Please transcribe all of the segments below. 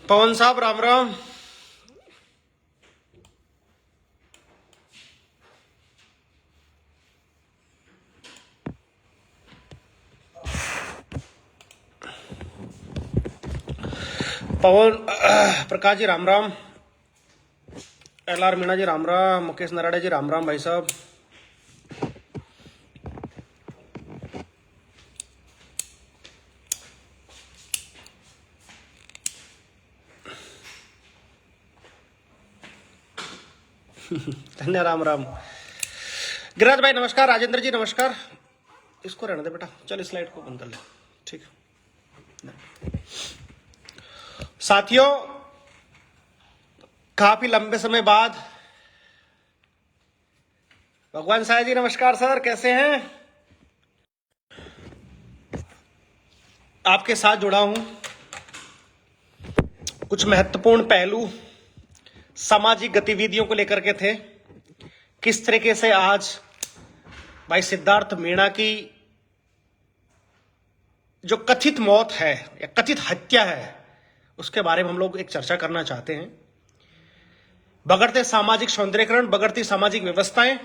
पवन साहब राम राम। पवन प्रकाश जी राम राम। LR मीणा जी राम राम। मुकेश नराडे जी राम राम भाई साहब। धन्य राम राम। गिरिराज भाई नमस्कार। राजेंद्र जी नमस्कार। इसको रहने दे बेटा, चल इस स्लाइड को बंद कर ले। ठीक है साथियों, काफी लंबे समय बाद भगवान साय जी नमस्कार सर, कैसे हैं? आपके साथ जुड़ा हूं। कुछ महत्वपूर्ण पहलू सामाजिक गतिविधियों को लेकर के थे। किस तरीके से आज भाई सिद्धार्थ मीणा की जो कथित मौत है या कथित हत्या है, उसके बारे में हम लोग एक चर्चा करना चाहते हैं। बगड़ते सामाजिक सौंदर्यीकरण, बगड़ती सामाजिक व्यवस्थाएं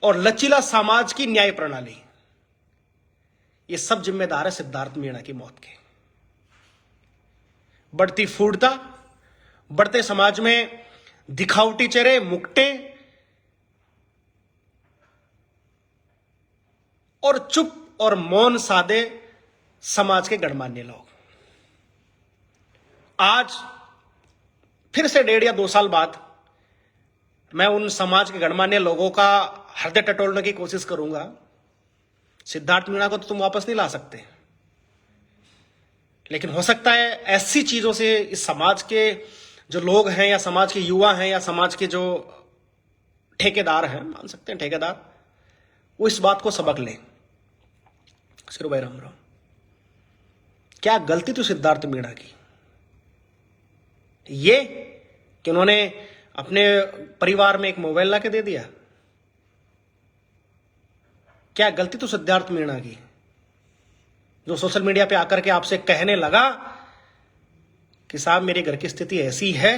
और लचीला समाज की न्याय प्रणाली, ये सब जिम्मेदार है सिद्धार्थ मीणा की मौत के। बढ़ती फूडता, बढ़ते समाज में दिखावटी चेहरे, मुक्टे और चुप और मौन साधे समाज के गणमान्य लोग आज फिर से 1.5 या 2 साल बाद मैं उन समाज के गणमान्य लोगों का हृदय टटोलने की कोशिश करूंगा। सिद्धार्थ मीणा को तो तुम वापस नहीं ला सकते, लेकिन हो सकता है ऐसी चीजों से इस समाज के जो लोग हैं या समाज के युवा हैं या समाज के जो ठेकेदार हैं, मान सकते हैं ठेकेदार, वो इस बात को सबक लें। सिरू भाई राम राम। क्या गलती थी सिद्धार्थ मीणा की? ये कि उन्होंने अपने परिवार में एक मोबाइल ला के दे दिया? क्या गलती तो सिद्धार्थ मीणा की, जो सोशल मीडिया पे आकर के आपसे कहने लगा कि साहब मेरे घर की स्थिति ऐसी है,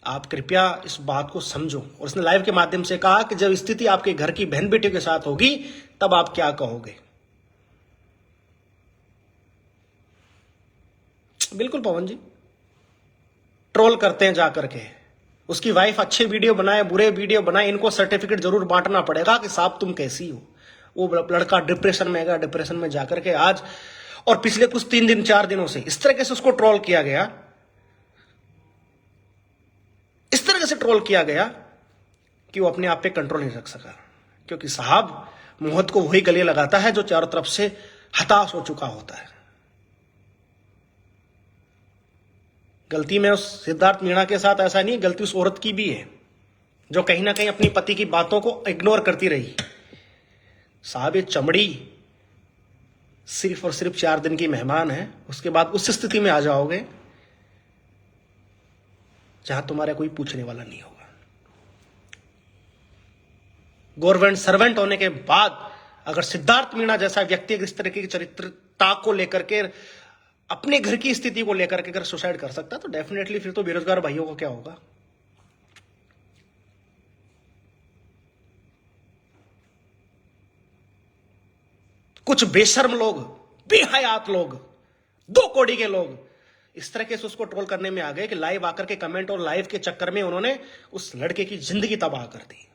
आप कृपया इस बात को समझो। और उसने लाइव के माध्यम से कहा कि जब स्थिति आपके घर की बहन बेटियों के साथ होगी तब आप क्या कहोगे। बिल्कुल पवन जी, ट्रोल करते हैं जाकर के। उसकी वाइफ अच्छे वीडियो बनाए, बुरे वीडियो बनाए, इनको सर्टिफिकेट जरूर बांटना पड़ेगा कि साहब तुम कैसी हो। वो लड़का डिप्रेशन में गया, डिप्रेशन में जाकर के आज और पिछले कुछ 3 दिन 4 दिनों से इस तरह से उसको ट्रोल किया गया, इस तरह से ट्रोल किया गया कि वो अपने आप पे कंट्रोल नहीं रख सका। क्योंकि साहब मौत को वही गले लगाता है जो चारों तरफ से हताश हो चुका होता है। गलती में उस सिद्धार्थ मीणा के साथ ऐसा नहीं, गलती उस औरत की भी है जो कहीं ना कहीं अपनी पति की बातों को इग्नोर करती रही। साहब ये चमड़ी सिर्फ और सिर्फ 4 दिन की मेहमान है, उसके बाद उस स्थिति में आ जाओगे जहां तुम्हारा कोई पूछने वाला नहीं होगा। गवर्नमेंट सर्वेंट होने के बाद अगर सिद्धार्थ मीणा जैसा व्यक्ति इस तरह की चरित्रता को लेकर के, अपने घर की स्थिति को लेकर के अगर सुसाइड कर सकता, तो डेफिनेटली फिर तो बेरोजगार भाइयों को क्या होगा। कुछ बेशर्म लोग, बेहयात लोग, 2 कौड़ी के लोग इस तरह से उसको ट्रोल करने में आ गए कि लाइव आकर के कमेंट और लाइव के चक्कर में उन्होंने उस लड़के की जिंदगी तबाह कर दी।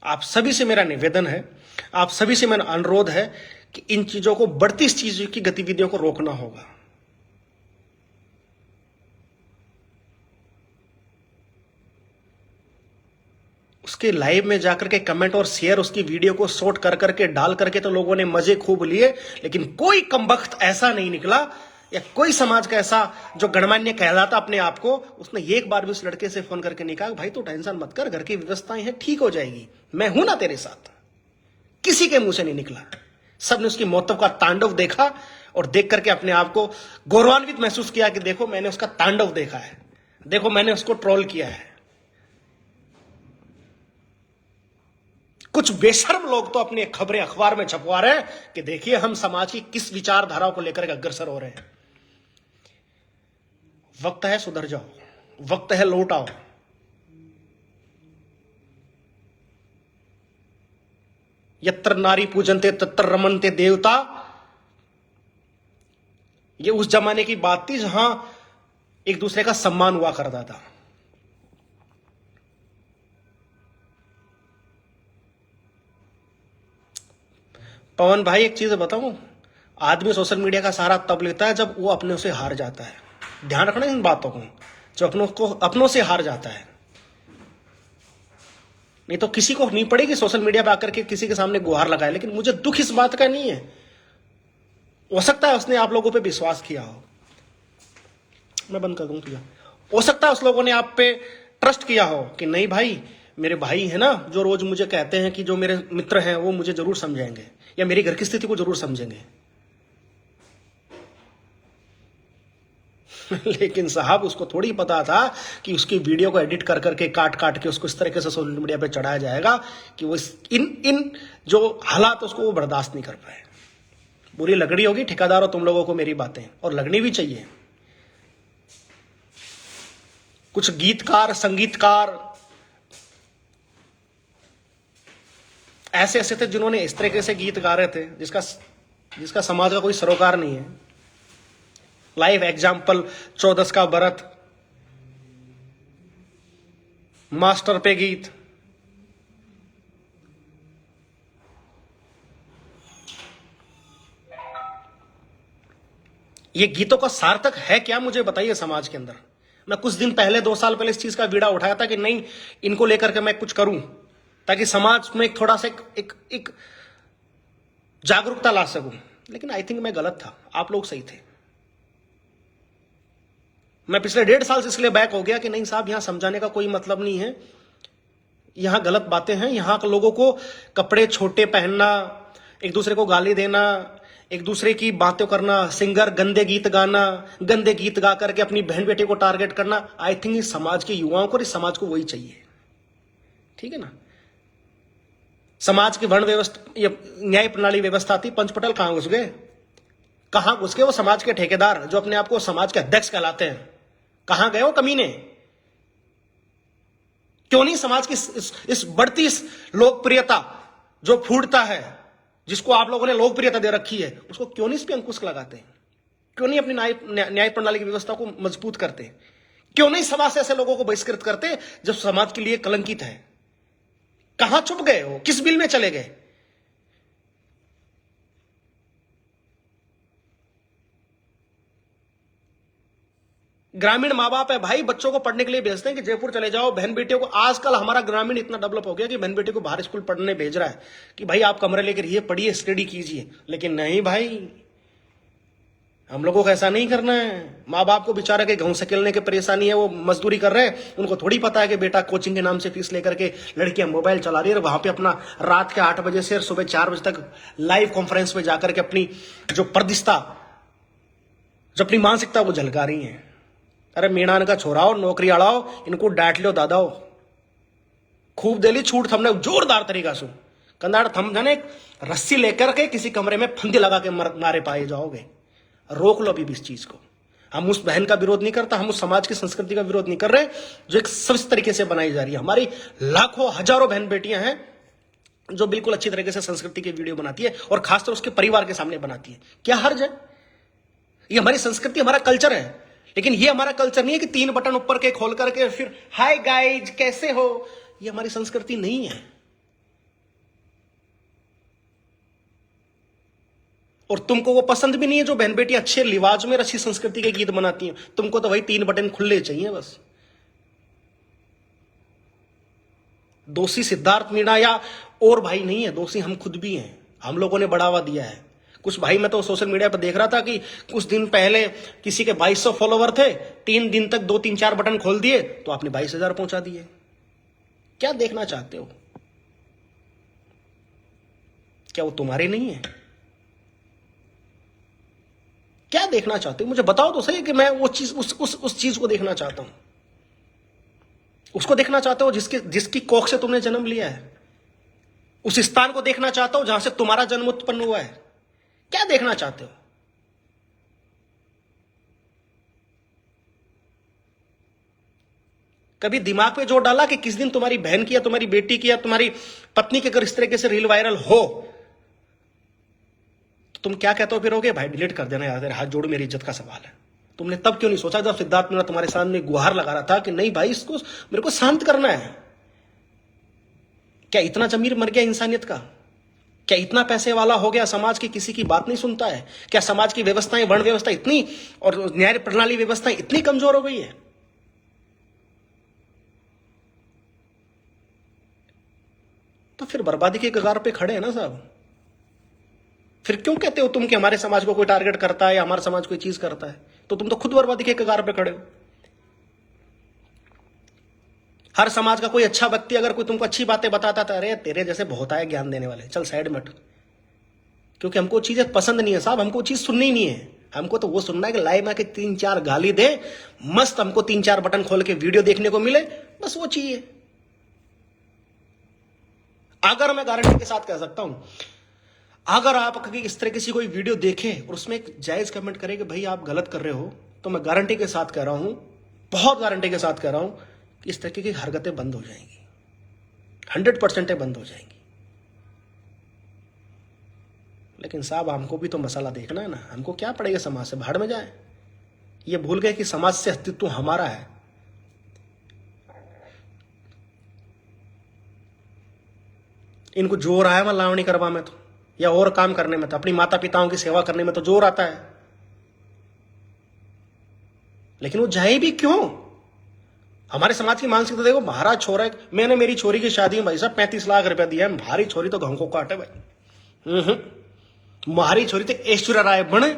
आप सभी से मेरा निवेदन है, आप सभी से मेरा अनुरोध है कि इन चीजों को, बढ़ती इस चीज की गतिविधियों को रोकना होगा। उसके लाइव में जाकर के कमेंट और शेयर, उसकी वीडियो को शॉर्ट कर करके डाल करके तो लोगों ने मजे खूब लिए, लेकिन कोई कमबख्त ऐसा नहीं निकला या कोई समाज का ऐसा जो गणमान्य कहलाता अपने आप को, उसने एक बार भी उस लड़के से फोन करके नहीं कहा भाई तू टेंशन मत कर, घर की व्यवस्थाएं हैं, ठीक हो जाएगी, मैं हूं ना तेरे साथ। किसी के मुंह से नहीं निकला। सबने उसकी मौतों का तांडव देखा और देख करके अपने आप को गौरवान्वित महसूस किया कि देखो मैंने उसका तांडव देखा है, देखो मैंने उसको ट्रोल किया है। कुछ कुछ बेशर्म लोग तो अपनी खबरें अखबार में छपवा रहे हैं कि देखिए हम समाज की किस विचारधाराओं को लेकर अग्रसर हो रहे हैं। वक्त है सुधर जाओ, वक्त है लौट आओ। यत्र नारी पूजनते तत्र रमनते देवता, ये उस जमाने की बात थी जहां एक दूसरे का सम्मान हुआ करता था। पवन भाई एक चीज बताऊं, आदमी सोशल मीडिया का सहारा तब लेता है जब वो अपने से हार जाता है। ध्यान रखना इन बातों को, जब अपनों से हार जाता है। नहीं तो किसी को नहीं पड़ेगी सोशल मीडिया पे आकर के किसी के सामने गुहार लगाए। लेकिन मुझे दुख इस बात का नहीं है, हो सकता है उसने आप लोगों पे विश्वास किया हो, मैं बंद कर दूं किया, हो सकता है उस लोगों ने आप पे ट्रस्ट किया हो कि नहीं भाई मेरे भाई है ना जो रोज मुझे कहते हैं कि जो मेरे मित्र हैं वो मुझे जरूर समझेंगे या मेरी घर की स्थिति को जरूर समझेंगे। लेकिन साहब उसको थोड़ी पता था कि उसकी वीडियो को एडिट कर करके काट काट के उसको इस तरीके से सोशल मीडिया पे चढ़ाया जाएगा कि वो इन जो हालात उसको वो बर्दाश्त नहीं कर पाए। बुरी लगनी होगी ठेकेदारों तुम लोगों को मेरी बातें, और लगनी भी चाहिए। कुछ गीतकार संगीतकार ऐसे ऐसे थे जिन्होंने इस तरीके से गीत गा रहे थे जिसका समाज का कोई सरोकार नहीं है। लाइव एग्जाम्पल 14 का व्रत, मास्टर पे गीत। ये गीतों का सार्थक है क्या, मुझे बताइए समाज के अंदर। मैं कुछ दिन पहले 2 साल पहले इस चीज का बीड़ा उठाया था कि नहीं इनको लेकर के मैं कुछ करूं ताकि समाज में एक थोड़ा सा एक जागरूकता ला सकूं। लेकिन आई थिंक मैं गलत था, आप लोग सही थे। मैं पिछले 1.5 साल से इसलिए बैक हो गया कि नहीं साहब यहां समझाने का कोई मतलब नहीं है, यहां गलत बातें हैं। यहां के लोगों को कपड़े छोटे पहनना, एक दूसरे को गाली देना, एक दूसरे की बातें करना, सिंगर गंदे गीत गाना, गंदे गीत गा करके अपनी बहन बेटे को टारगेट करना, आई थिंक इस समाज के युवाओं को और इस समाज को वही चाहिए। ठीक है ना। समाज की वर्ण व्यवस्था, न्याय प्रणाली व्यवस्था थी, पंचपटल कहां घुस गए? कहां घुस गए वो समाज के ठेकेदार जो अपने आप को समाज के अध्यक्ष कहलाते हैं? कहां गए वो कमीने? क्यों नहीं समाज की इस बढ़ती इस लोकप्रियता जो फूटता है, जिसको आप लोगों ने लोकप्रियता दे रखी है, उसको क्यों नहीं इस पे अंकुश लगाते? क्यों नहीं अपनी न्याय प्रणाली की व्यवस्था को मजबूत करते? क्यों नहीं समाज से ऐसे लोगों को बहिष्कृत करते जो समाज के लिए कलंकित है? कहां छुप गए हो? किस बिल में चले गए? ग्रामीण माँ बाप है भाई, बच्चों को पढ़ने के लिए भेजते हैं कि जयपुर चले जाओ, बहन बेटियों को। आजकल हमारा ग्रामीण इतना डेवलप हो गया कि बहन बेटी को बाहर स्कूल पढ़ने भेज रहा है कि भाई आप कमरे लेकर रहिए, पढ़िए, स्टडी कीजिए। लेकिन नहीं भाई, हम लोगों को ऐसा नहीं करना है। माँ बाप को बेचारा के गेहूं सकेलने की परेशानी है, वो मजदूरी कर रहे हैं, उनको थोड़ी पता है कि बेटा कोचिंग के नाम से फीस लेकर के लड़कियां मोबाइल चला रही है, वहां पे अपना रात के 8 बजे से सुबह 4 बजे तक लाइव कॉन्फ्रेंस में जाकर के अपनी जो परदिस्ता, जो अपनी मानसिकता वो झलका रही है। अरे मीणान का छोराओ, नौकरी अड़ाओ, इनको डांट लो दादाओ, खूब दे ली छूट हमने जोरदार तरीका से। कंधाड़ थम जाने रस्सी लेकर के किसी कमरे में फंदे लगा के मारे पाए जाओगे। रोक लो अभी भी इस चीज को। हम उस बहन का विरोध नहीं करता, हम उस समाज की संस्कृति का विरोध नहीं कर रहे जो एक सब तरीके से बनाई जा रही है। हमारी लाखों हजारों बहन बेटियां हैं जो बिल्कुल अच्छी तरीके से संस्कृति की वीडियो बनाती है और खासतौर उसके परिवार के सामने बनाती है। क्या हर्ज है? ये हमारी संस्कृति, हमारा कल्चर है। लेकिन ये हमारा कल्चर नहीं है कि 3 बटन ऊपर के खोल करके फिर हाय गाइज कैसे हो। ये हमारी संस्कृति नहीं है। और तुमको वो पसंद भी नहीं है जो बहन बेटी अच्छे लिवाज में अच्छी संस्कृति के गीत बनाती हैं। तुमको तो वही 3 बटन खुले चाहिए बस। दोषी सिद्धार्थ मीणा या और भाई नहीं है, दोषी हम खुद भी हैं। हम लोगों ने बढ़ावा दिया है। कुछ भाई, मैं तो सोशल मीडिया पर देख रहा था कि कुछ दिन पहले किसी के 2200 फॉलोवर थे, 3 दिन तक 2-3-4 बटन खोल दिए तो आपने 22,000 पहुंचा दिए। क्या देखना चाहते हो? क्या वो तुम्हारे नहीं है? क्या देखना चाहते हो मुझे बताओ तो सही कि मैं वो चीज उस चीज को देखना चाहता हूं। उसको देखना चाहते हो जिसकी कोख से तुमने जन्म लिया है। उस स्थान को देखना चाहता हूं जहां से तुम्हारा जन्म उत्पन्न हुआ है। क्या देखना चाहते हो? कभी दिमाग पे जोर डाला कि किस दिन तुम्हारी बहन की या तुम्हारी बेटी की या तुम्हारी पत्नी के अगर इस तरीके से रील वायरल हो तो तुम क्या कहते हो फिरोगे? भाई डिलीट कर देना यार, तेरे हाथ जोड़, मेरी इज्जत का सवाल है। तुमने तब क्यों नहीं सोचा जब सिद्धार्थ मीणा तुम्हारे सामने गुहार लगा रहा था कि नहीं भाई, इसको मेरे को शांत करना है? क्या इतना जमीर मर गया इंसानियत का? क्या इतना पैसे वाला हो गया समाज की किसी की बात नहीं सुनता है? क्या समाज की व्यवस्थाएं, वर्ण व्यवस्था इतनी और न्याय प्रणाली व्यवस्थाएं इतनी कमजोर हो गई है? तो फिर बर्बादी के कगार पे खड़े हैं ना साहब। फिर क्यों कहते हो तुम कि हमारे समाज को कोई टारगेट करता है या हमारा समाज कोई चीज करता है? तो तुम तो खुद बर्बादी के कगार पे खड़े हो। हर समाज का कोई अच्छा व्यक्ति अगर कोई तुमको अच्छी बातें बताता था, अरे तेरे जैसे बहुत आए ज्ञान देने वाले, चल साइड में हट। क्योंकि हमको चीजें पसंद नहीं है साहब, हमको चीज सुननी ही नहीं है। हमको तो वो सुनना है कि लाइव में के 3-4 गाली दे, मस्त हमको 3-4 बटन खोल के वीडियो देखने को मिले, बस वो चाहिए। अगर मैं गारंटी के साथ कह सकता हूं, अगर आप कभी इस तरह की कोई वीडियो देखें और उसमें एक जायज कमेंट करें कि भाई आप गलत कर रहे हो, तो मैं गारंटी के साथ कह रहा हूं, बहुत गारंटी के साथ कह रहा हूं, इस तरह की हरकतें बंद हो जाएंगी, 100% बंद हो जाएंगी। लेकिन साहब हमको भी तो मसाला देखना है ना। हमको क्या पड़ेगा समाज से, भाड़ में जाए। ये भूल गए कि समाज से अस्तित्व हमारा है। इनको जोर आया वहां लावणी करवा में तो, या और काम करने में तो, अपनी माता पिताओं की सेवा करने में तो जोर आता है। लेकिन वो जाए भी क्यों? हमारे समाज की मानसिकता देखो, महाराज छोरा, मैंने मेरी छोरी की शादी में भाई साहब 35 लाख रुपया दिया है, भारी छोरी तो घों को काटे भाई। मारी छोरी तो ऐश्वर्या राय बने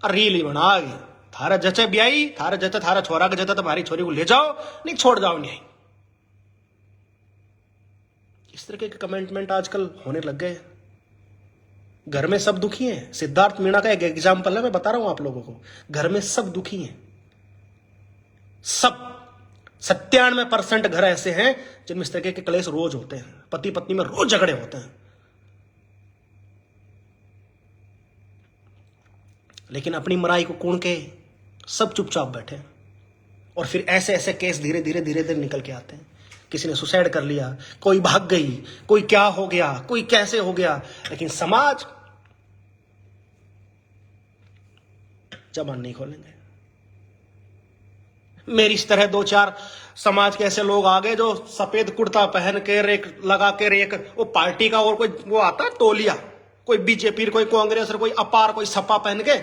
और रील ही बना गई। थारा जचे ब्याई, थारा जचे, थारा छोरा का जचा तो हमारी छोरी को ले जाओ, नहीं छोड़ जाओ नहीं। इस तरह के कमेंटमेंट आजकल होने लग गए। घर में सब दुखी हैं। सिद्धार्थ मीणा का एक एग्जाम्पल है, मैं बता रहा हूं आप लोगों को। घर में सब दुखी हैं, सब 97% घर ऐसे हैं जिनमें इस तरह के क्लेश रोज होते हैं, पति पत्नी में रोज झगड़े होते हैं। लेकिन अपनी मराई को कूण के सब चुपचाप बैठे, और फिर ऐसे ऐसे केस धीरे धीरे धीरे धीरे निकल के आते हैं। किसी ने सुसाइड कर लिया, कोई भाग गई, कोई क्या हो गया, कोई कैसे हो गया, लेकिन समाज जबान नहीं खोलेंगे। मेरी इस तरह 2-4 समाज के ऐसे लोग आ गए जो सफेद कुर्ता पहन के रेक लगा के, रेक वो पार्टी का और कोई वो आता तोलिया, कोई बीजेपी, कोई कांग्रेस, कोई अपार, कोई सपा पहन के,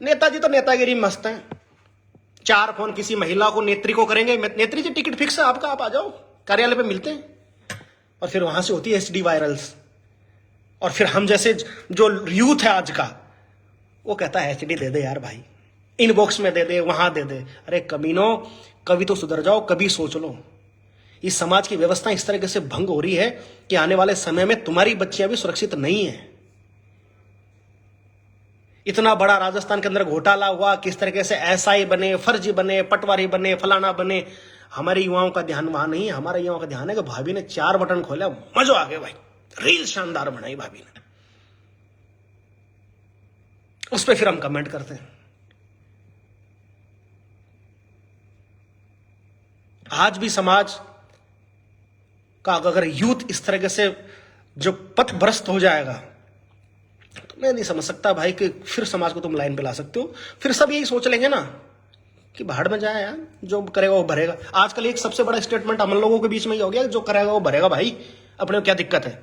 नेताजी तो नेतागिरी मस्त है। 4 फोन किसी महिला को, नेत्री को करेंगे, नेत्री जी टिकट फिक्स है आपका, आप आ जाओ, कार्यालय पे मिलते हैं। और फिर वहां से होती है एचडी वायरल्स, और फिर हम जैसे जो यूथ है आज का, वो कहता है एचडी दे दे यार भाई, इनबॉक्स में दे दे, वहां दे दे। अरे कमीनो, कभी तो सुधर जाओ, कभी सोच लो। इस समाज की व्यवस्था इस तरह से भंग हो रही है कि आने वाले समय में तुम्हारी बच्चियां भी सुरक्षित नहीं है। इतना बड़ा राजस्थान के अंदर घोटाला हुआ, किस तरीके से एसआई बने, फर्जी बने, पटवारी बने, फलाना बने। हमारे युवाओं का ध्यान वहां नहीं है। हमारे युवाओं का ध्यान है कि भाभी ने 4 बटन खोला, मजा आ गया भाई, रील शानदार बनाई भाभी ने, उस पर फिर हम कमेंट करते हैं। आज भी समाज का अगर यूथ इस तरह से जो पथ भ्रष्ट हो जाएगा, तो मैं नहीं समझ सकता भाई कि फिर समाज को तुम लाइन पे ला सकते हो। फिर सब यही सोच लेंगे ना कि भाड़ में जाए यार, जो करेगा वो भरेगा। आजकल एक सबसे बड़ा स्टेटमेंट हम लोगों के बीच में ही हो गया, जो करेगा वो भरेगा भाई, अपने को क्या दिक्कत है।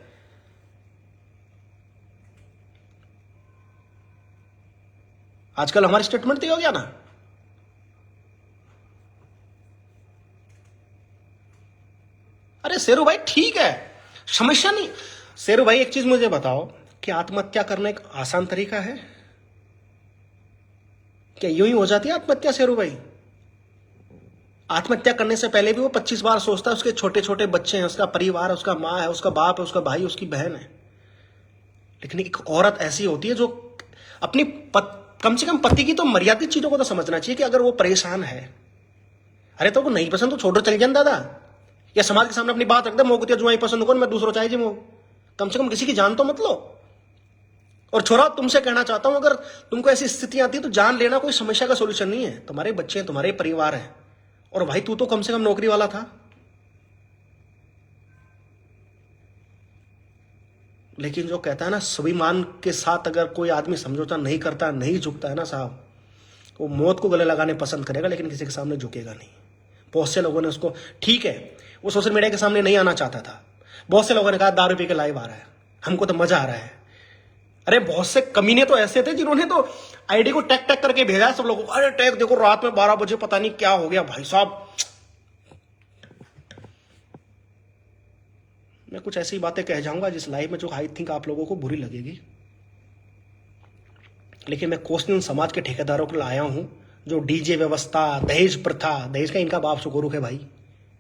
आजकल हमारी स्टेटमेंट तो हो गया ना। अरे शेरू भाई ठीक है, समस्या नहीं। शेरू भाई एक चीज मुझे बताओ कि आत्महत्या करना एक आसान तरीका है? क्या यूं ही हो जाती है आत्महत्या शेरू भाई? आत्महत्या करने से पहले भी वो 25 बार सोचता है। उसके छोटे छोटे बच्चे हैं, उसका परिवार है, उसका माँ है, उसका बाप है, उसका भाई, उसकी बहन है। लेकिन एक औरत ऐसी होती है जो अपनी कम से कम पति की तो मर्यादित चीजों को तो समझना चाहिए कि अगर वो परेशान है, अरे तो वो नहीं पसंद तो छोड़ो, चल जाए दादा, या समाज के सामने अपनी बात रख दे, मोको जुआई पसंद कौन, मैं दूसरों चाहिए जी मो कम से कम किसी की जान तो मत लो। और छोरा, तुमसे कहना चाहता हूं, अगर तुमको ऐसी स्थिति आती है तो जान लेना कोई समस्या का सोल्यूशन नहीं है। तुम्हारे बच्चे हैं, तुम्हारे परिवार है, और भाई तू तो कम से कम नौकरी वाला था। लेकिन जो कहता है ना, स्वाभिमान के साथ अगर कोई आदमी समझौता नहीं करता, नहीं झुकता है ना साहब, वो मौत को गले लगाने पसंद करेगा, लेकिन किसी के सामने झुकेगा नहीं। बहुत से लोगों ने उसको, ठीक है वो सोशल मीडिया के सामने नहीं आना चाहता था, बहुत से लोगों ने कहा दारू पी के लाइव आ रहा है, हमको तो मजा आ रहा है। अरे बहुत से कमीने तो ऐसे थे जिन्होंने तो आईडी को टैग टैग करके भेजा सब लोगों को, अरे टैग देखो रात में 12 बजे पता नहीं क्या हो गया। भाई साहब, मैं कुछ ऐसी बातें कह जाऊंगा जिस लाइव में जो आई थिंक आप लोगों को बुरी लगेगी, लेकिन मैं क्वेश्चन समाज के ठेकेदारों को लाया हूं, जो डीजे व्यवस्था, दहेज प्रथा, दहेज का इनका बाप सुगुरु है भाई,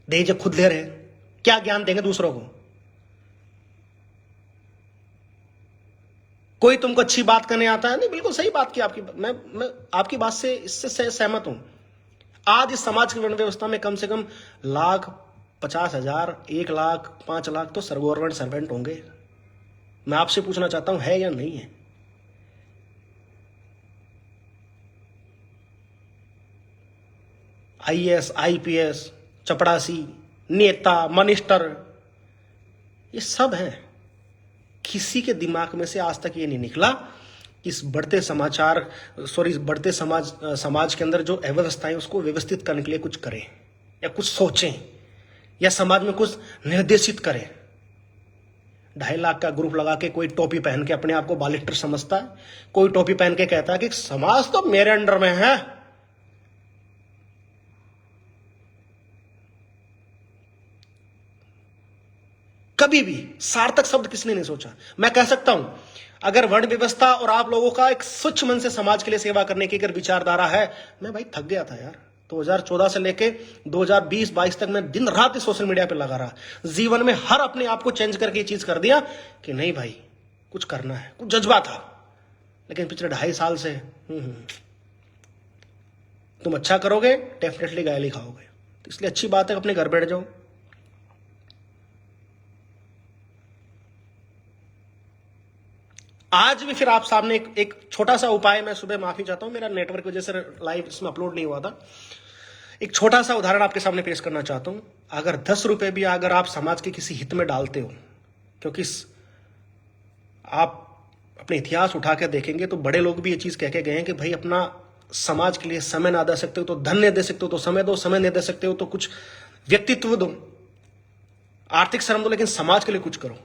दहेज खुद ले रहे, क्या ज्ञान देंगे दूसरों को। कोई तुमको अच्छी बात करने आता है? नहीं, बिल्कुल सही बात की आपकी, मैं आपकी बात से इससे सहमत हूं। आज इस समाज की व्यवस्था में कम से कम 1,50,000, 1,00,000, 5,00,000 तो गवर्नमेंट सर्वेंट होंगे। मैं आपसे पूछना चाहता हूं, है या नहीं है? IAS, IPS, चपड़ासी, नेता, मिनिस्टर, ये सब हैं। किसी के दिमाग में से आज तक ये नहीं निकला कि इस बढ़ते समाज के अंदर जो अव्यवस्था है उसको व्यवस्थित करने के लिए कुछ करें, या कुछ सोचें, या समाज में कुछ निर्देशित करें। 2.5 लाख का ग्रुप लगा के कोई टोपी पहन के अपने आप को बालिस्टर समझता है, कोई टोपी पहन के कहता है कि समाज तो मेरे अंडर में है। कभी भी सार्थक शब्द किसने नहीं सोचा। मैं कह सकता हूं, अगर वर्ण व्यवस्था और आप लोगों का एक स्वच्छ मन से समाज के लिए सेवा करने की अगर विचारधारा है, मैं भाई थक गया था यार। 2014 से लेके 2020-22 तक मैं दिन रात इस सोशल मीडिया पे लगा रहा, जीवन में हर अपने आप को चेंज करके ये चीज कर दिया कि नहीं भाई कुछ करना है, कुछ जज्बा था। लेकिन पिछले 2.5 साल से तुम अच्छा करोगे डेफिनेटली गाली खाओगे, तो इसलिए अच्छी बात है अपने घर बैठ जाओ। आज भी फिर आप सामने एक छोटा सा उपाय, मैं सुबह माफी चाहता हूं, मेरा नेटवर्क वजह से लाइव इसमें अपलोड नहीं हुआ था। एक छोटा सा उदाहरण आपके सामने पेश करना चाहता हूं। अगर 10 रुपए भी अगर आप समाज के किसी हित में डालते हो, क्योंकि आप अपने इतिहास उठा के देखेंगे तो बड़े लोग भी ये चीज कह के गए हैं कि भाई अपना समाज के लिए समय ना दे सकते हो तो धन नहीं दे सकते हो तो समय दो, समय नहीं दे सकते हो तो कुछ व्यक्तित्व दो, आर्थिक श्रम दो, लेकिन समाज के लिए कुछ करो।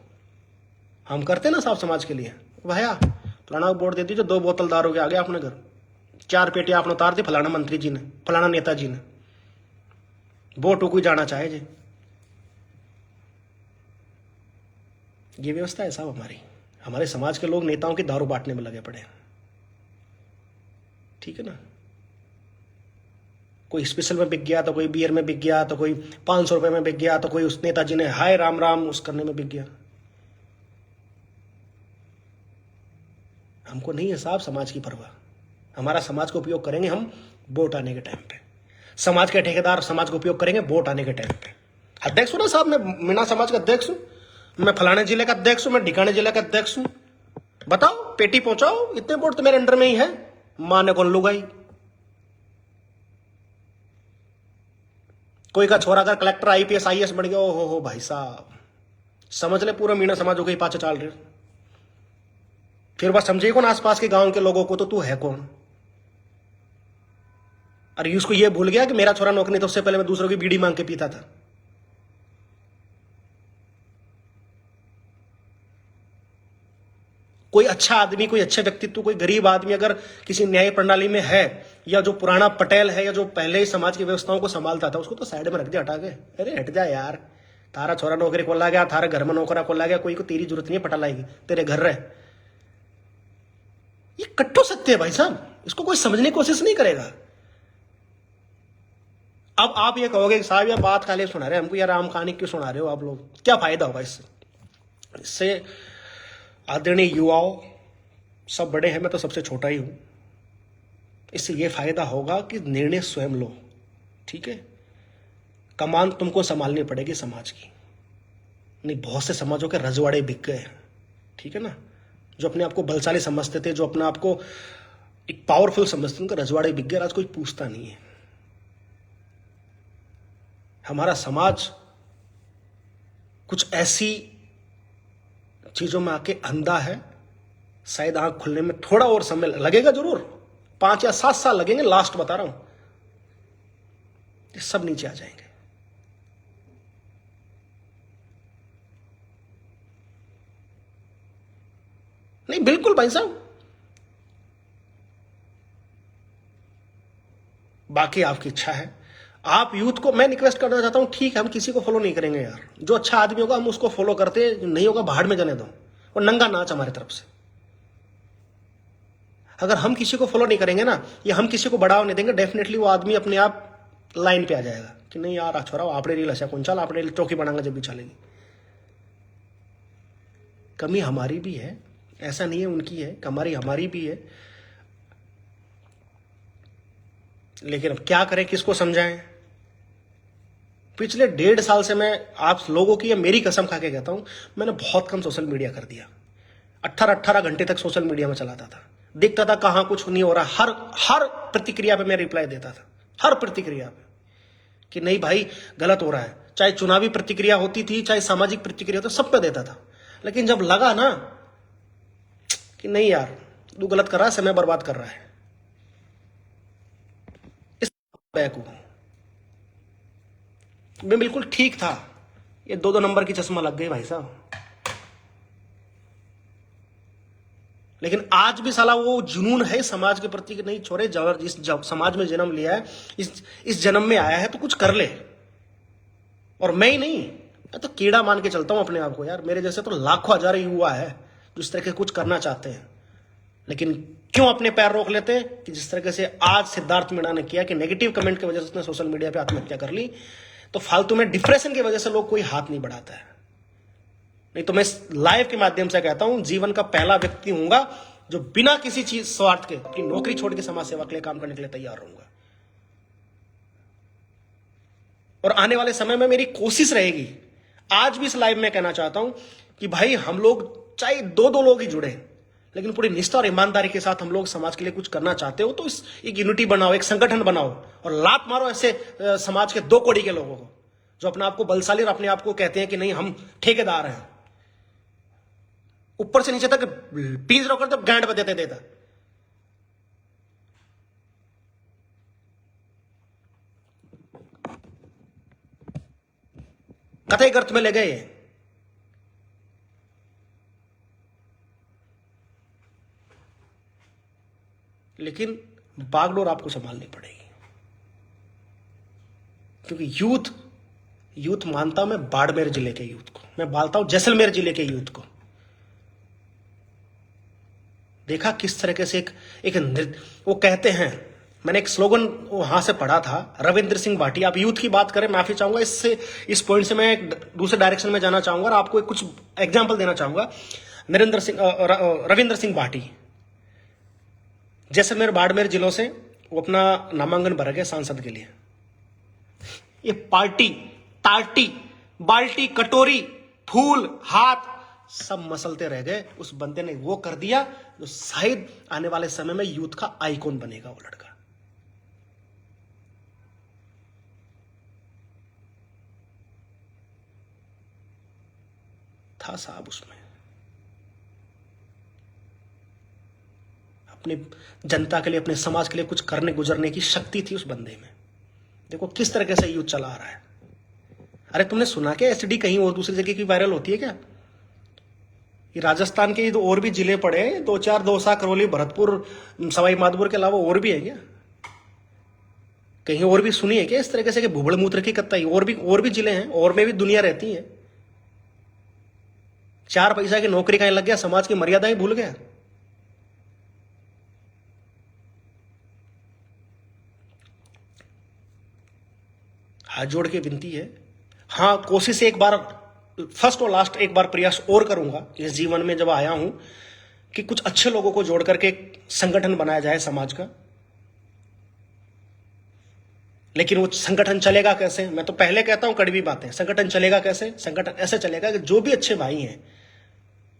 हम करते ना साहब समाज के लिए, भैया फलाना वोट दे दीजिए, 2 बोतल दारू के आ गया अपने घर, 4 पेटी आपने उतार दी फलाना मंत्री जी ने, फलाना नेताजी ने, वोट कोई जाना चाहे जी। ये व्यवस्था है साहब हमारे समाज के लोग नेताओं की दारू बांटने में लगे पड़े हैं। ठीक है ना, कोई स्पेशल में बिक गया तो कोई बियर में बिक गया, तो कोई 500 रुपए में बिक गया, तो कोई उस नेताजी ने हाय राम राम उस करने में बिक गया। हमको नहीं है साहब समाज की परवाह। हमारा समाज को उपयोग करेंगे हम वोट आने के टाइम पे, समाज के ठेकेदार समाज को उपयोग करेंगे वोट आने के टाइम पे। अध्यक्ष हूं ना साहब, मैं मीना समाज का अध्यक्ष हूं, मैं फलाने जिले का अध्यक्ष हूं, मैं ढिकाने जिले का अध्यक्ष हूं। बताओ, पेटी पहुंचाओ, इतने वोट तो मेरे अंडर में ही है। माने कौन लुगाई, कोई का छोरा अगर कलेक्टर IPS IAS बन गया, हो भाई साहब समझ ले पूरा मीना समाज हो गई पाछे चाल रहे। फिर बस समझे कौन आसपास के गांव के लोगों को, तो तू है कौन। अरे उसको ये भूल गया कि मेरा छोरा नौकरी, तो उससे पहले मैं दूसरों की बीड़ी मांग के पीता था। कोई अच्छा आदमी, कोई अच्छा व्यक्तित्व, कोई गरीब आदमी अगर किसी न्याय प्रणाली में है, या जो पुराना पटेल है, या जो पहले ही समाज की व्यवस्थाओं को संभालता था, उसको तो साइड में रख दिया हटा के। अरे हट जा यार, थारा छोरा नौकरी को ला गया, थारा घर में नौकरा को ला गया, कोई को तेरी जरूरत नहीं है पटा लाएगी, तेरे घर रहे। ये कट्टो सत्य है भाई साहब, इसको कोई समझने की कोशिश नहीं करेगा। अब आप ये कहोगे कि साहब यार बात खाली सुना रहे हमको, यार राम कहानी क्यों सुना रहे हो आप लोग, क्या फायदा होगा इससे आदरणीय युवाओं, सब बड़े हैं, मैं तो सबसे छोटा ही हूं। इससे यह फायदा होगा कि निर्णय स्वयं लो। ठीक है, कमान तुमको संभालनी पड़ेगी समाज की। नहीं, बहुत से समाजों के रजवाड़े बिक गए हैं। ठीक है ना, जो अपने आप को बलशाली समझते थे, जो अपने आप को एक पावरफुल समझते थे, उनका रजवाड़े बिक गया, आज कोई पूछता नहीं है। हमारा समाज कुछ ऐसी चीजों में आके अंधा है, शायद आंख खुलने में थोड़ा और समय लगेगा, जरूर 5 या 7 साल लगेंगे, लास्ट बता रहा हूं, ये सब नीचे आ जाएंगे। नहीं बिल्कुल भाई साहब, बाकी आपकी इच्छा है। आप यूथ को मैं रिक्वेस्ट करना चाहता हूं, ठीक है हम किसी को फॉलो नहीं करेंगे यार, जो अच्छा आदमी होगा हम उसको फॉलो करते, जो नहीं होगा बाहर में जाने दो, और नंगा नाच हमारी तरफ से। अगर हम किसी को फॉलो नहीं करेंगे ना, या हम किसी को बढ़ावा नहीं देंगे, डेफिनेटली वो आदमी अपने आप लाइन पे आ जाएगा कि नहीं यार छोरा आपने रील अच्छा कौन चल, आपने रील चौकी बनाएंगे जब भी चलेगी। कमी हमारी भी है, ऐसा नहीं है उनकी है, कमारी हमारी भी है, लेकिन अब क्या करें, किसको समझाएं। पिछले 1.5 साल से मैं आप लोगों की, मेरी कसम खा के कहता हूं, मैंने बहुत कम सोशल मीडिया कर दिया। 18 घंटे तक सोशल मीडिया में चलाता था, देखता था कहां कुछ नहीं हो रहा, हर प्रतिक्रिया पे मैं रिप्लाई देता था, हर प्रतिक्रिया पे कि नहीं भाई गलत हो रहा है, चाहे चुनावी प्रतिक्रिया होती थी, चाहे सामाजिक प्रतिक्रिया होती, सब पे देता था। लेकिन जब लगा ना कि नहीं यार तू गलत कर रहा है, समय बर्बाद कर रहा है, इस बैक हूं मैं, बिल्कुल ठीक था, ये 2-2 नंबर की चश्मा लग गई भाई साहब। लेकिन आज भी साला वो जुनून है समाज के प्रति कि नहीं छोरे, जिस समाज में जन्म लिया है, इस जन्म में आया है तो कुछ कर ले। और मैं ही नहीं, मैं तो कीड़ा मान के चलता हूं अपने आप को यार, मेरे जैसे तो लाखों हजारों युवा है जो इस तरह के कुछ करना चाहते हैं, लेकिन क्यों अपने पैर रोक लेते हैं कि जिस तरह से आज सिद्धार्थ मीणा ने किया कि नेगेटिव कमेंट की वजह से उसने सोशल मीडिया पे आत्महत्या कर ली, तो फालतू में डिप्रेशन की वजह से लोग कोई हाथ नहीं बढ़ाता है। नहीं तो मैं लाइव के माध्यम से कहता हूं, जीवन का पहला व्यक्ति हूंगा जो बिना किसी चीज स्वार्थ के अपनी नौकरी छोड़ के समाज सेवा के लिए काम करने के लिए तैयार रहूंगा। और आने वाले समय में मेरी कोशिश रहेगी, आज भी इस लाइव में कहना चाहता हूं कि भाई हम लोग चाहे 2-2 लोग ही जुड़े, लेकिन पूरी निष्ठा और ईमानदारी के साथ हम लोग समाज के लिए कुछ करना चाहते हो तो एक यूनिटी बनाओ, एक संगठन बनाओ, और लात मारो ऐसे समाज के 2 कौड़ी के लोगों को जो अपने आप को बलशाली और अपने आप को कहते हैं कि नहीं हम ठेकेदार हैं, ऊपर से नीचे तक पीस रोकर तो गांड बजाते देता। कतई गर्त में ले गए, लेकिन बागडोर आपको संभालनी पड़ेगी, क्योंकि यूथ मानता हूं मैं बाड़मेर जिले के यूथ को, मैं मानता हूं जैसलमेर जिले के यूथ को। देखा किस तरीके से वो कहते हैं, मैंने एक स्लोगन वहां से पढ़ा था, रविंद्र सिंह भाटी, आप यूथ की बात करें, माफी चाहूंगा, इस पॉइंट से मैं एक दूसरे डायरेक्शन में जाना चाहूंगा और आपको कुछ एग्जाम्पल देना चाहूंगा। रविंद्र सिंह भाटी जैसलमेर बाड़मेर जिलों से वो अपना नामांकन भर गए सांसद के लिए। ये पार्टी तार्टी बाल्टी कटोरी फूल हाथ सब मसलते रह गए, उस बंदे ने वो कर दिया जो शायद आने वाले समय में यूथ का आइकॉन बनेगा। वो लड़का था साहब, उसमें अपनी जनता के लिए अपने समाज के लिए कुछ करने गुजरने की शक्ति थी उस बंदे में। देखो किस तरीके से यूथ चला आ रहा है। अरे तुमने सुना क्या एसडी कहीं और दूसरी जगह की वायरल होती है क्या? ये राजस्थान के तो और भी जिले पड़े, 2-4 दौसा करौली भरतपुर सवाई माधोपुर के अलावा और भी है क्या? कहीं और भी सुनी है क्या इस तरीके से कि भूबड़ मूत्र की कत्ताई? और भी जिले हैं, और में भी दुनिया रहती है। 4 पैसा की नौकरी कहीं लग गया, समाज की मर्यादाएं भूल गया। हाथ जोड़ के विनती है, हाँ कोशिश एक बार फर्स्ट और लास्ट एक बार प्रयास और करूंगा इस जीवन में जब आया हूं कि कुछ अच्छे लोगों को जोड़ करके एक संगठन बनाया जाए समाज का। लेकिन वो संगठन चलेगा कैसे? मैं तो पहले कहता हूं कड़वी बातें, संगठन चलेगा कैसे? संगठन ऐसे चलेगा कि जो भी अच्छे भाई हैं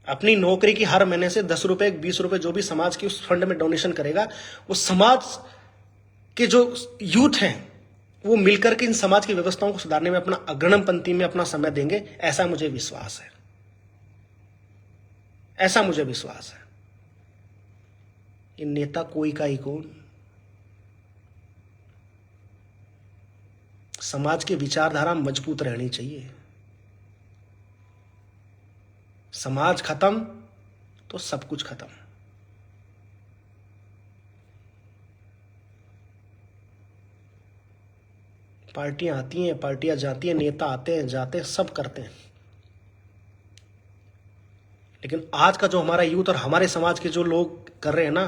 अपनी नौकरी की हर महीने से 10 रुपए 20 रुपए जो भी समाज की उस फंड में डोनेशन करेगा, वो समाज के जो यूथ हैं वो मिलकर के इन समाज की व्यवस्थाओं को सुधारने में अपना अग्रणी पंक्ति में अपना समय देंगे। ऐसा मुझे विश्वास है, ऐसा मुझे विश्वास है। ये नेता कोई का ही कौन, समाज की विचारधारा मजबूत रहनी चाहिए। समाज खत्म तो सब कुछ खत्म। पार्टियां आती हैं, पार्टियां जाती हैं, नेता आते हैं जाते हैं, सब करते हैं, लेकिन आज का जो हमारा यूथ और हमारे समाज के जो लोग कर रहे हैं ना,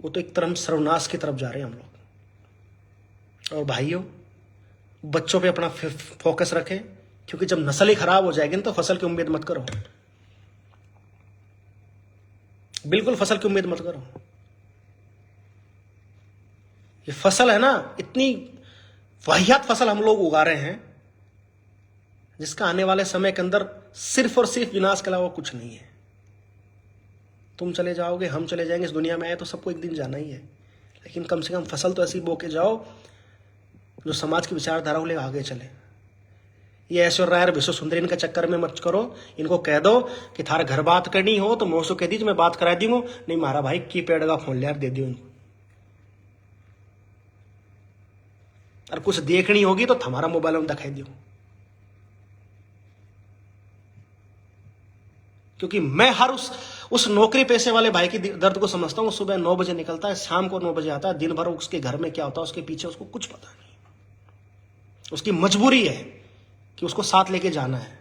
वो तो एक तरह सर्वनाश की तरफ जा रहे हैं हम लोग। और भाइयों, बच्चों पे अपना फोकस रखें, क्योंकि जब नस्ल ही खराब हो जाएगी ना तो फसल की उम्मीद मत करो, बिल्कुल फसल की उम्मीद मत करो। ये फसल है ना, इतनी वाहियात फसल हम लोग उगा रहे हैं जिसका आने वाले समय के अंदर सिर्फ और सिर्फ विनाश के अलावा कुछ नहीं है। तुम चले जाओगे, हम चले जाएंगे, इस दुनिया में आए तो सबको एक दिन जाना ही है, लेकिन कम से कम फसल तो ऐसी बो के जाओ जो समाज की विचारधारा को लेकर आगे चले। ये ऐश्वर्या राय और विश्व सुंदरी इनके चक्कर में मत करो। इनको कह दो कि थारे घर बात करनी हो तो मौसू कह दीजिए, मैं बात करा दूंगा, नहीं मारा भाई की पेड़ का फोन लिया दे दियो इनको। और कुछ देखनी होगी तो हमारा मोबाइल में दिखाई दियो, क्योंकि मैं हर उस नौकरी पेशे वाले भाई की दर्द को समझता हूं। सुबह 9 बजे निकलता है, शाम को 9 बजे आता है, दिन भर उसके घर में क्या होता है उसके पीछे उसको कुछ पता नहीं। उसकी मजबूरी है कि उसको साथ लेके जाना है,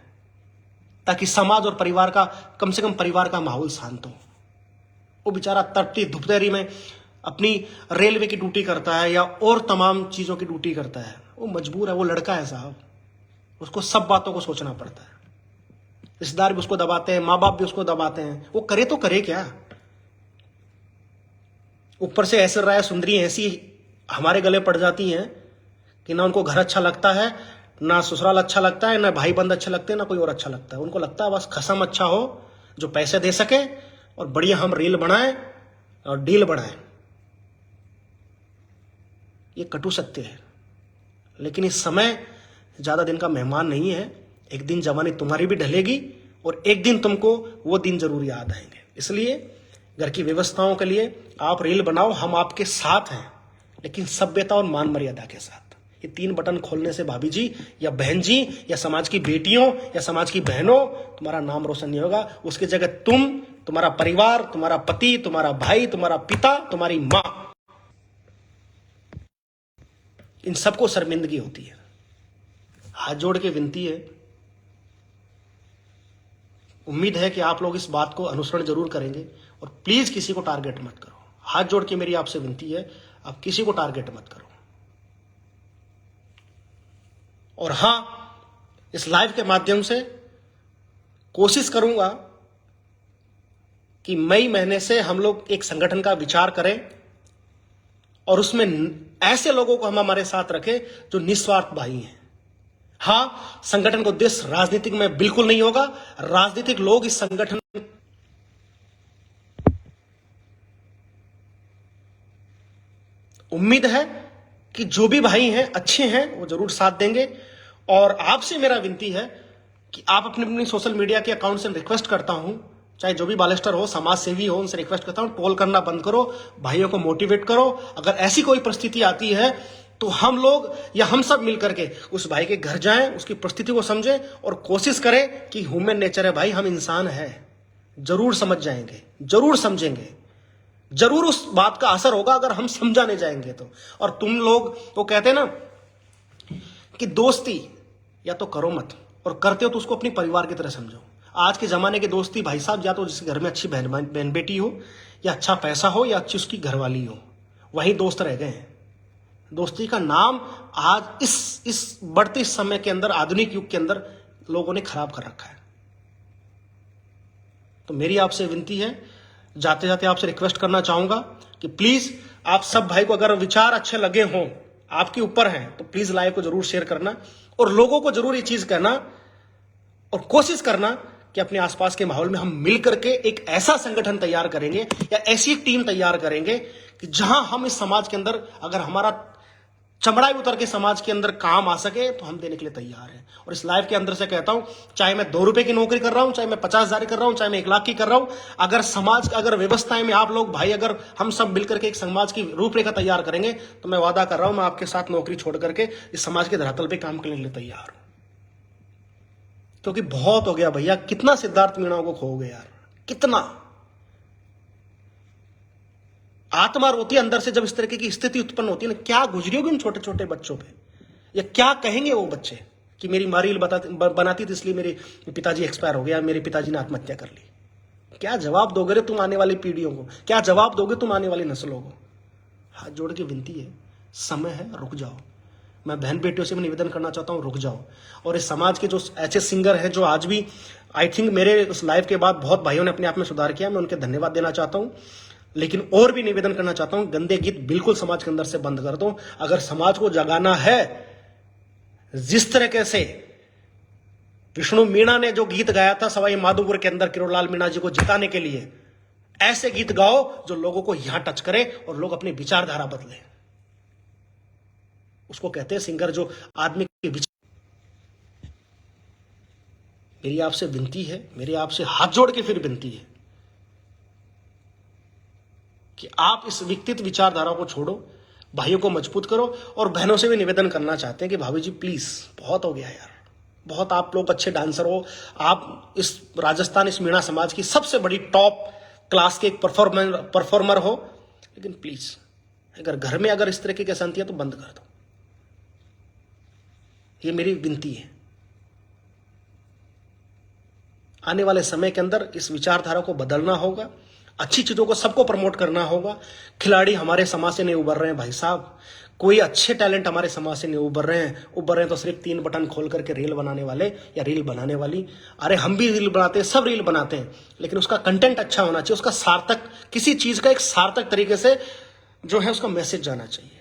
ताकि समाज और परिवार का, कम से कम परिवार का माहौल शांत हो। वो बेचारा तड़पती धुपदेरी में अपनी रेलवे की ड्यूटी करता है या और तमाम चीजों की ड्यूटी करता है, वो मजबूर है, वो लड़का है साहब, उसको सब बातों को सोचना पड़ता है। रिश्तेदार भी उसको दबाते हैं, माँ बाप भी उसको दबाते हैं, वो करे तो करे क्या। ऊपर से ऐश्वर्या राय सुंदरी ऐसी हमारे गले पड़ जाती हैं कि ना उनको घर अच्छा लगता है, ना ससुराल अच्छा लगता है, ना भाई बंद अच्छे लगते हैं, ना कोई और अच्छा लगता है। उनको लगता है बस खसम अच्छा हो जो पैसे दे सके और बढ़िया हम रील बनाएं और डील बनाएं। ये कटु सत्य है, लेकिन इस समय ज्यादा दिन का मेहमान नहीं है। एक दिन जवानी तुम्हारी भी ढलेगी और एक दिन तुमको वो दिन जरूर याद आएंगे। इसलिए घर की व्यवस्थाओं के लिए आप रील बनाओ, हम आपके साथ हैं, लेकिन सभ्यता और मान मर्यादा के साथ। ये 3 बटन खोलने से भाभी जी या बहन जी या समाज की बेटियों या समाज की बहनों तुम्हारा नाम रोशन नहीं होगा। उसकी जगह तुम, तुम्हारा परिवार, तुम्हारा पति, तुम्हारा भाई, तुम्हारा पिता, तुम्हारी मां, इन सबको शर्मिंदगी होती है। हाथ जोड़ के विनती है, उम्मीद है कि आप लोग इस बात को अनुसरण जरूर करेंगे और प्लीज किसी को टारगेट मत करो। हाथ जोड़ के मेरी आपसे विनती है, आप किसी को टारगेट मत करो। और हां, इस लाइव के माध्यम से कोशिश करूंगा कि मई महीने से हम लोग एक संगठन का विचार करें और उसमें ऐसे लोगों को हम हमारे साथ रखें जो निस्वार्थ भाई हैं। हां, संगठन का उद्देश्य राजनीतिक में बिल्कुल नहीं होगा। राजनीतिक लोग इस संगठन, उम्मीद है कि जो भी भाई हैं अच्छे हैं वो जरूर साथ देंगे। और आपसे मेरा विनती है कि आप अपने अपने सोशल मीडिया के अकाउंट से रिक्वेस्ट करता हूं, चाहे जो भी बालेस्टर हो, समाज सेवी हो, उनसे रिक्वेस्ट करता हूं, ट्रोल करना बंद करो, भाइयों को मोटिवेट करो। अगर ऐसी कोई परिस्थिति आती है तो हम लोग या हम सब मिलकर के उस भाई के घर जाएं, उसकी परिस्थिति को समझें और कोशिश करें कि ह्यूमन नेचर है भाई, हम इंसान हैं, जरूर समझ जाएंगे, जरूर समझेंगे, जरूर उस बात का असर होगा अगर हम समझाने जाएंगे तो। और तुम लोग वो कहते हैं ना कि दोस्ती या तो करो मत, और करते हो तो उसको अपनी परिवार की तरह समझो। आज के जमाने की दोस्ती भाई साहब, या तो जिसके घर में अच्छी बहन बेटी हो या अच्छा पैसा हो या अच्छी उसकी घरवाली हो, वही दोस्त रह गए हैं। दोस्ती का नाम आज इस बढ़ते समय के अंदर, आधुनिक युग के अंदर लोगों ने खराब कर रखा है। तो मेरी आपसे विनती है, जाते जाते आपसे रिक्वेस्ट करना चाहूंगा कि प्लीज आप सब भाई को अगर विचार अच्छे लगे हों, आपके ऊपर हैं, तो प्लीज लाइव को जरूर शेयर करना और लोगों को जरूर ये चीज कहना और कोशिश करना कि कि अपने आसपास के माहौल में हम मिल करके एक ऐसा संगठन तैयार करेंगे या ऐसी एक टीम तैयार करेंगे कि जहां हम इस समाज के अंदर, अगर हमारा चमड़ा भी उतर के समाज के अंदर काम आ सके तो हम देने के लिए तैयार हैं। और इस लाइफ के अंदर से कहता हूं, चाहे मैं 2 रुपए की नौकरी कर रहा हूं, चाहे मैं 50,000 कर रहा हूं, चाहे मैं 1 लाख की कर रहा हूं, अगर समाज, अगर व्यवस्थाएं में आप लोग भाई, अगर हम सब मिलकर के एक समाज की रूपरेखा तैयार करेंगे तो मैं वादा कर रहा हूं, मैं आपके साथ नौकरी छोड़ करके इस समाज के धरातल पर काम करने के लिए तैयार हूं। क्योंकि बहुत हो गया भैया, कितना सिद्धार्थ मीणा को खो गया यार, कितना आत्मा रोती है अंदर से जब इस तरीके की स्थिति उत्पन्न होती है ना। क्या गुजरी होगी उन छोटे छोटे बच्चों पे, या क्या कहेंगे वो बच्चे कि मेरी माँ रील बनाती थी इसलिए मेरे पिताजी एक्सपायर हो गया, मेरे पिताजी ने आत्महत्या कर ली। क्या जवाब दोगे रे तुम आने वाली पीढ़ियों को, क्या जवाब दोगे तुम आने वाली नस्लों को? हाथ जोड़ के विनती है, समय है, रुक जाओ। मैं बहन बेटियों से भी निवेदन करना चाहता हूं, रुक जाओ। और इस समाज के जो ऐसे सिंगर हैं जो आज भी, आई थिंक मेरे उस लाइव के बाद बहुत भाइयों ने अपने आप में सुधार किया, मैं उनके धन्यवाद देना चाहता हूं। लेकिन और भी निवेदन करना चाहता हूं, गंदे गीत बिल्कुल समाज के अंदर से बंद कर दो। अगर समाज को जगाना है, जिस तरीके से विष्णु मीणा ने जो गीत गाया था सवाई माधोपुर के अंदर किरोड़लाल मीणा जी को जिताने के लिए, ऐसे गीत गाओ जो लोगों को यहां टच करे और लोग अपनी विचारधारा बदले। उसको कहते हैं सिंगर, जो आदमी के विचार। मेरी आपसे विनती है, मेरी आपसे हाथ जोड़ के फिर विनती है कि आप इस विकसित विचारधारा को छोड़ो, भाइयों को मजबूत करो। और बहनों से भी निवेदन करना चाहते हैं कि भाभी जी प्लीज, बहुत हो गया यार, बहुत। आप लोग अच्छे डांसर हो, आप इस राजस्थान, इस मीणा समाज की सबसे बड़ी टॉप क्लास के एक परफॉर्मर हो, लेकिन प्लीज अगर घर में अगर इस तरीके की अशांति है तो बंद कर दो। ये मेरी विनती है। आने वाले समय के अंदर इस विचारधारा को बदलना होगा, अच्छी चीजों को सबको प्रमोट करना होगा। खिलाड़ी हमारे समाज से नहीं उभर रहे हैं भाई साहब, कोई अच्छे टैलेंट हमारे समाज से नहीं उभर रहे हैं तो सिर्फ 3 बटन खोल करके रील बनाने वाले या रील बनाने वाली। अरे हम भी रील बनाते हैं, सब रील बनाते हैं, लेकिन उसका कंटेंट अच्छा होना चाहिए, उसका सार्थक, किसी चीज का एक सार्थक तरीके से जो है उसका मैसेज जाना चाहिए।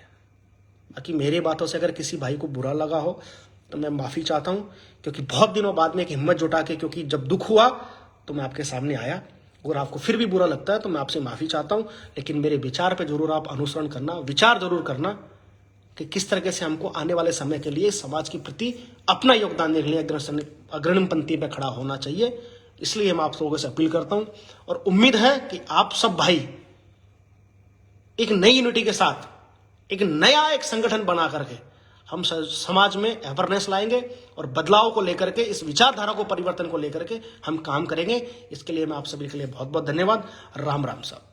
बाकी मेरी बातों से अगर किसी भाई को बुरा लगा हो तो मैं माफी चाहता हूं, क्योंकि बहुत दिनों बाद में एक हिम्मत जुटा के, क्योंकि जब दुख हुआ तो मैं आपके सामने आया। अगर आपको फिर भी बुरा लगता है तो मैं आपसे माफी चाहता हूं, लेकिन मेरे विचार पे जरूर आप अनुसरण करना, विचार जरूर करना कि किस तरीके से हमको आने वाले समय के लिए समाज के प्रति अपना योगदान देने के लिए अग्रणी पंक्ति पे खड़ा होना चाहिए। इसलिए मैं आप लोगों से अपील करता हूं और उम्मीद है कि आप सब भाई एक नई यूनिटी के साथ एक नया एक संगठन बना करके हम समाज में अवेयरनेस लाएंगे और बदलाव को लेकर के, इस विचारधारा को, परिवर्तन को लेकर के हम काम करेंगे। इसके लिए मैं आप सभी के लिए बहुत बहुत धन्यवाद। राम राम साहब।